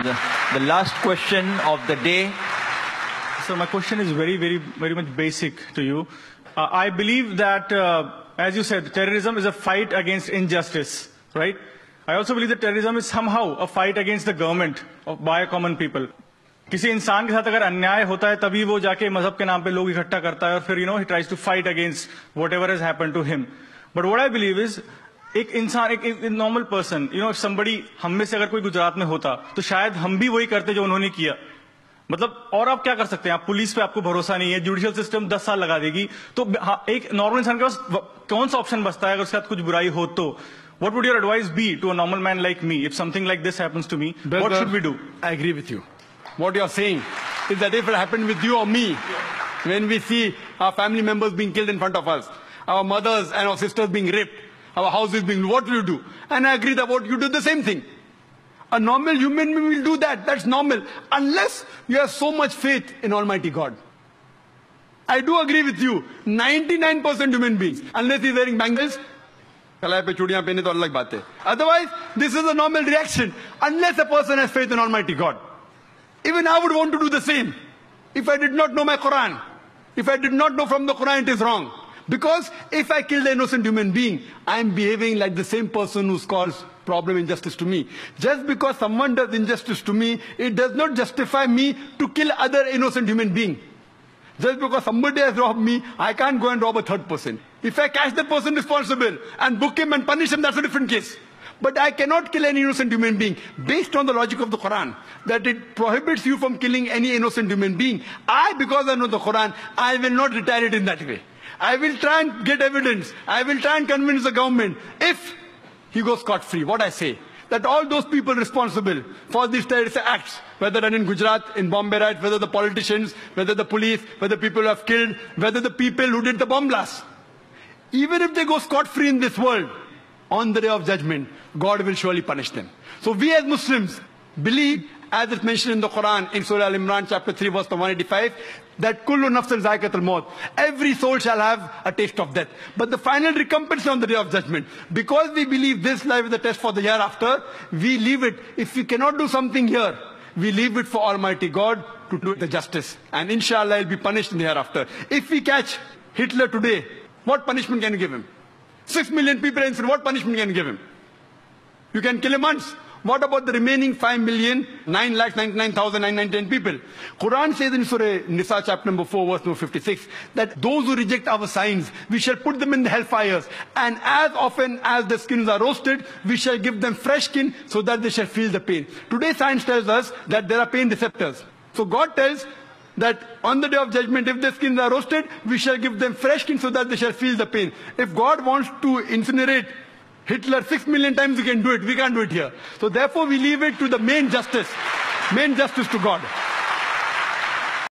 The last question of the day. So my question is very much basic to you. I believe that, as you said, terrorism is a fight against injustice, right? I also believe that terrorism is somehow a fight against the government by common people. किसी इंसान के साथ अगर अन्याय होता है तभी वो जाके मजहब के नाम पे लोग इकट्ठा करता है और फिर he tries to fight against whatever has happened to him. But what I believe is एक इंसान एक नॉर्मल पर्सन if somebody हम में से अगर कोई गुजरात में होता तो शायद हम भी वही करते जो उन्होंने किया. मतलब और आप क्या कर सकते हैं? आप पुलिस पे आपको भरोसा नहीं है, जुडिशियल सिस्टम 10 साल लगा देगी, तो एक नॉर्मल इंसान के पास कौन सा ऑप्शन बचता है अगर उसके साथ कुछ बुराई हो तो? What would your advice be to a normal man like me if something like this happens to me? What should we do? I agree with you. What you are saying is that if it happened with you or me, when we see our family members being killed in front of us, our mothers and our sisters being raped, our houses being, what will you do? And I agree that what you do the same thing. A normal human being will do that. That's normal. Unless you have so much faith in Almighty God. I do agree with you. 99% human beings, unless he's wearing bangles, otherwise, this is a normal reaction. Unless a person has faith in Almighty God. Even I would want to do the same. If I did not know my Quran, if I did not know from the Quran it is wrong. Because if I kill the innocent human being, I am behaving like the same person who's caused problem injustice to me. Just because someone does injustice to me, it does not justify me to kill other innocent human being. Just because somebody has robbed me, I can't go and rob a third person. If I catch the person responsible and book him and punish him, that's a different case. But I cannot kill any innocent human being based on the logic of the Quran, that it prohibits you from killing any innocent human being. Because I know the Quran, I will not retaliate in that way. I will try and get evidence. I will try and convince the government. If he goes scot-free, what I say, that all those people responsible for these terrorist acts, whether done in Gujarat, in Bombay riots, whether the politicians, whether the police, whether people who have killed, whether the people who did the bomb blast, even if they go scot-free in this world, on the day of judgment, God will surely punish them. So we as Muslims believe, as it's mentioned in the Quran, in Surah Al-Imran, chapter 3, verse 185, that kullu nafsin zaikatul maut, every soul shall have a taste of death. But the final recompense is on the day of judgment. Because we believe this life is a test for the hereafter, we leave it. If we cannot do something here, we leave it for Almighty God to do the justice. And inshallah, he'll be punished in the hereafter. If we catch Hitler today, what punishment can you give him? 6 million people in Israel, what punishment can you give him? You can kill him once. What about the remaining 5,999,910 people? Quran says in Surah Nisa chapter number 4 verse number 56 that those who reject our signs, we shall put them in the hellfires. And as often as the skins are roasted, we shall give them fresh skin so that they shall feel the pain. Today science tells us that there are pain receptors. So God tells that on the day of judgment, if the skins are roasted, we shall give them fresh skin so that they shall feel the pain. If God wants to incinerate Hitler 6 million times, he can do it. We can't do it here. So therefore, we leave it to the main justice to God.